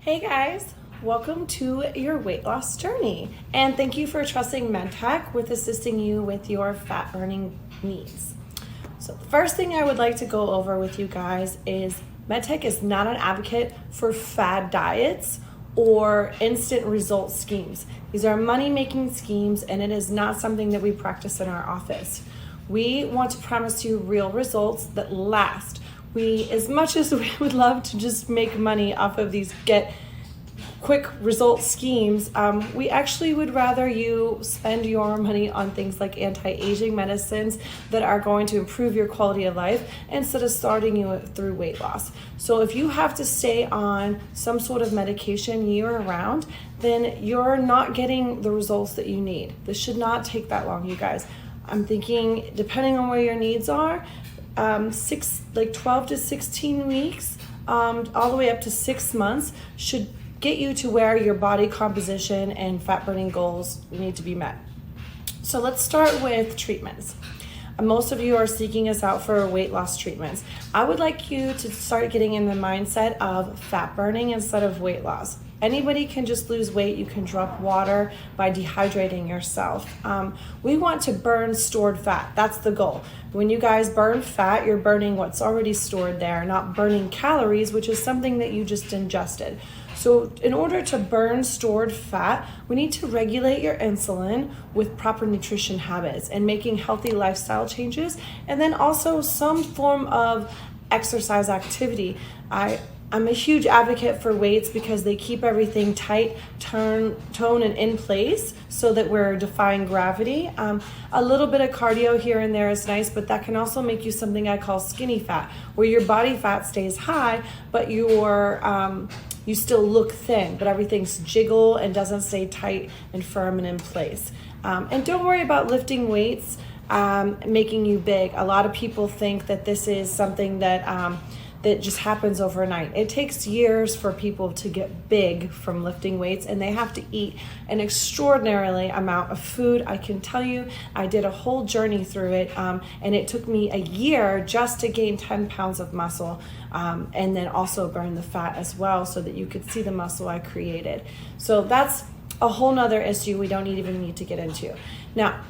Hey guys, welcome to your weight loss journey, and thank you for trusting MedTech with assisting you with your fat burning needs. So the first thing I would like to go over with you guys is MedTech is not an advocate for fad diets or instant result schemes. These are money-making schemes, and it is not something that we practice in our office. We want to promise you real results that last. As much as we would love to just make money off of these get quick result schemes, we actually would rather you spend your money on things like anti-aging medicines that are going to improve your quality of life instead of starting you through weight loss. So if you have to stay on some sort of medication year round, then you're not getting the results that you need. This should not take that long, you guys. I'm thinking, depending on where your needs are, 12 to 16 weeks, all the way up to 6 months should get you to where your body composition and fat burning goals need to be met. So let's start with treatments. Most of you are seeking us out for weight loss treatments. I would like you to start getting in the mindset of fat burning instead of weight loss. Anybody can just lose weight. You can drop water by dehydrating yourself. We want to burn stored fat. That's the goal. When you guys burn fat, you're burning what's already stored there, not burning calories, which is something that you just ingested. So in order to burn stored fat, we need to regulate your insulin with proper nutrition habits and making healthy lifestyle changes, and then also some form of exercise activity. I'm a huge advocate for weights because they keep everything tight, tone, and in place so that we're defying gravity. A little bit of cardio here and there is nice, but that can also make you something I call skinny fat, where your body fat stays high, but you still look thin, but everything's jiggle and doesn't stay tight and firm and in place. And don't worry about lifting weights making you big. A lot of people think that this is something that just happens overnight. It takes years for people to get big from lifting weights, and they have to eat an extraordinarily amount of food. I can tell you, I did a whole journey through it, and it took me a year just to gain 10 pounds of muscle, and then also burn the fat as well so that you could see the muscle I created. So that's a whole nother issue we don't even need to get into. Now,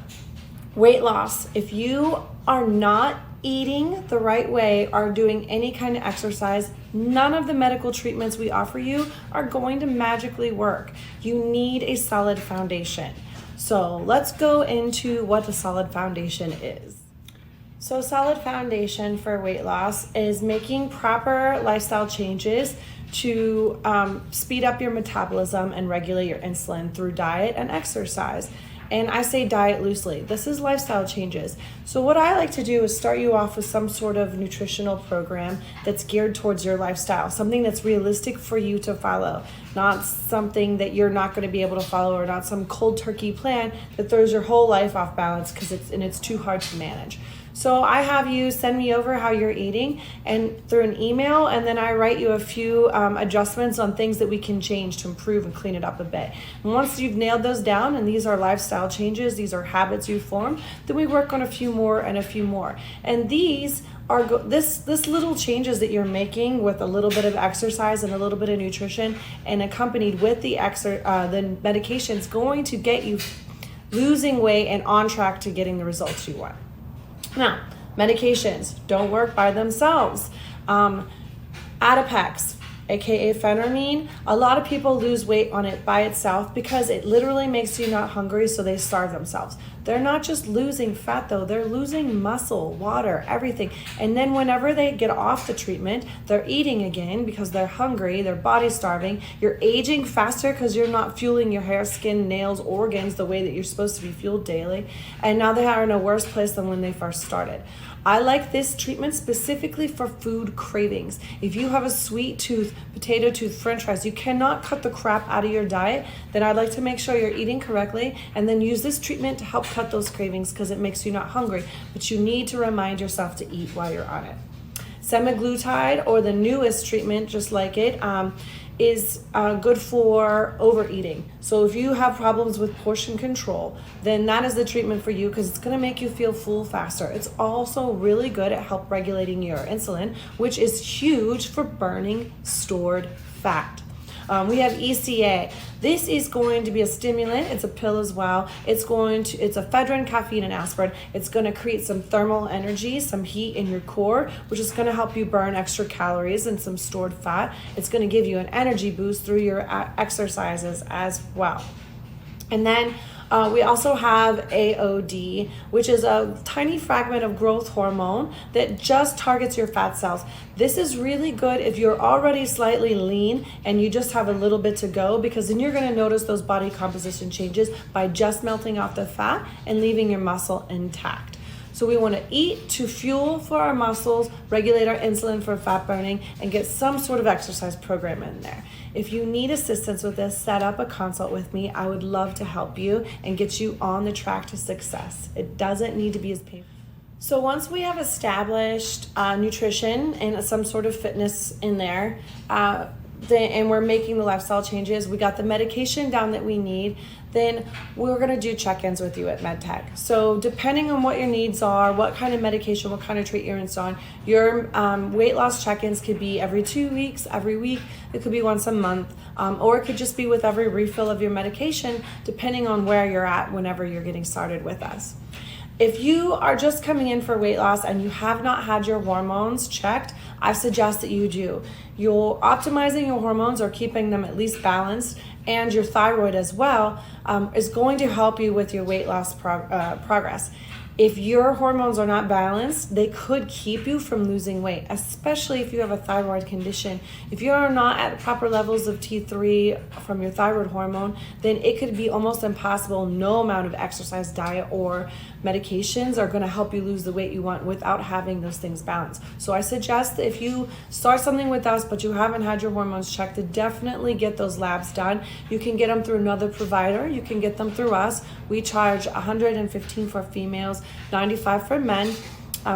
weight loss, if you are not eating the right way or doing any kind of exercise, none of the medical treatments we offer you are going to magically work. You need a solid foundation. So let's go into what a solid foundation is. So a solid foundation for weight loss is making proper lifestyle changes to speed up your metabolism and regulate your insulin through diet and exercise. And I say diet loosely. This is lifestyle changes. So what I like to do is start you off with some sort of nutritional program that's geared towards your lifestyle, something that's realistic for you to follow, not something that you're not going to be able to follow, or not some cold turkey plan that throws your whole life off balance because it's too hard to manage. So I have you send me over how you're eating and through an email, and then I write you a few adjustments on things that we can change to improve and clean it up a bit. And once you've nailed those down, and these are lifestyle changes, these are habits you form, then we work on a few more and a few more. And these are this little changes that you're making with a little bit of exercise and a little bit of nutrition, and accompanied with the medication, is going to get you losing weight and on track to getting the results you want. Now, medications don't work by themselves. Adipex, aka phentermine, a lot of people lose weight on it by itself because it literally makes you not hungry, so they starve themselves. They're not just losing fat though, they're losing muscle, water, everything. And then whenever they get off the treatment, they're eating again because they're hungry, their body's starving. You're aging faster because you're not fueling your hair, skin, nails, organs the way that you're supposed to be fueled daily. And now they are in a worse place than when they first started. I like this treatment specifically for food cravings. If you have a sweet tooth, potato tooth, french fries, you cannot cut the crap out of your diet, then I'd like to make sure you're eating correctly and then use this treatment to help cut those cravings because it makes you not hungry. But you need to remind yourself to eat while you're on it. Semaglutide, or the newest treatment just like it, is good for overeating. So if you have problems with portion control, then that is the treatment for you because it's going to make you feel full faster. It's also really good at help regulating your insulin, which is huge for burning stored fat. We have ECA. This is going to be a stimulant. It's a pill as well. It's ephedrine, caffeine, and aspirin. It's going to create some thermal energy, some heat in your core, which is going to help you burn extra calories and some stored fat. It's going to give you an energy boost through your exercises as well. And then we also have AOD, which is a tiny fragment of growth hormone that just targets your fat cells. This is really good if you're already slightly lean and you just have a little bit to go, because then you're going to notice those body composition changes by just melting off the fat and leaving your muscle intact. So we want to eat to fuel for our muscles, regulate our insulin for fat burning, and get some sort of exercise program in there. If you need assistance with this, set up a consult with me. I would love to help you and get you on the track to success. It doesn't need to be as painful. So once we have established nutrition and some sort of fitness in there, and we're making the lifestyle changes, we got the medication down that we need, then we're going to do check-ins with you at MedTech. So depending on what your needs are, what kind of medication, what kind of treatment you're on, your weight loss check-ins could be every 2 weeks, every week. It could be once a month, or it could just be with every refill of your medication, depending on where you're at whenever you're getting started with us. If you are just coming in for weight loss and you have not had your hormones checked, I suggest that you do. You're optimizing your hormones or keeping them at least balanced, and your thyroid as well is going to help you with your weight loss progress. If your hormones are not balanced, they could keep you from losing weight, especially if you have a thyroid condition. If you are not at proper levels of T3 from your thyroid hormone, then it could be almost impossible. No amount of exercise, diet, or medications are going to help you lose the weight you want without having those things balanced. So I suggest that if you start something with us but you haven't had your hormones checked, to definitely get those labs done. You can get them through another provider. You can get them through us. We charge $115 for females, $95 for men,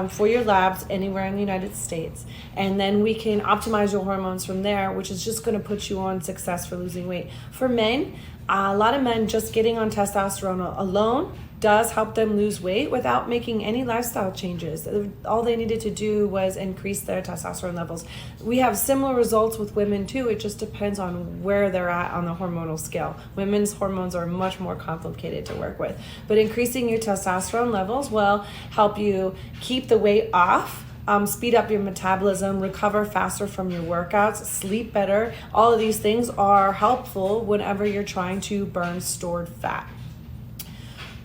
for your labs anywhere in the United States. And then we can optimize your hormones from there, which is just going to put you on success for losing weight. For men, a lot of men just getting on testosterone alone does help them lose weight without making any lifestyle changes. All they needed to do was increase their testosterone levels. We have similar results with women too. It just depends on where they're at on the hormonal scale. Women's hormones are much more complicated to work with. But increasing your testosterone levels will help you keep the weight off, speed up your metabolism, recover faster from your workouts, sleep better. All of these things are helpful whenever you're trying to burn stored fat.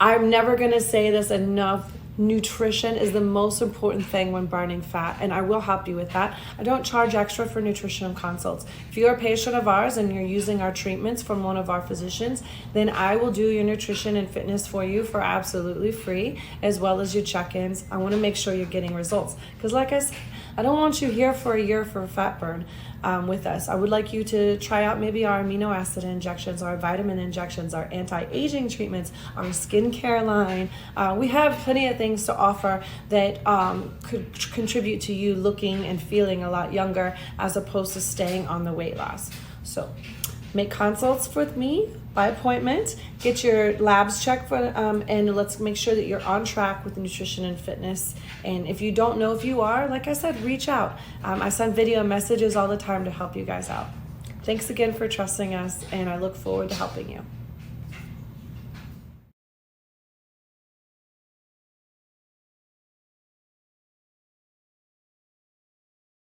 I'm never going to say this enough. Nutrition is the most important thing when burning fat, and I will help you with that. I don't charge extra for nutrition consults. If you're a patient of ours and you're using our treatments from one of our physicians, then I will do your nutrition and fitness for you for absolutely free, as well as your check-ins. I want to make sure you're getting results, because like I said, I don't want you here for a year for a fat burn with us. I would like you to try out maybe our amino acid injections, our vitamin injections, our anti-aging treatments, our skincare line. We have plenty of things to offer that could contribute to you looking and feeling a lot younger, as opposed to staying on the weight loss. So make consults with me by appointment, get your labs checked for, and let's make sure that you're on track with nutrition and fitness. And if you don't know if you are, like I said, reach out. I send video messages all the time to help you guys out. Thanks again for trusting us, and I look forward to helping you.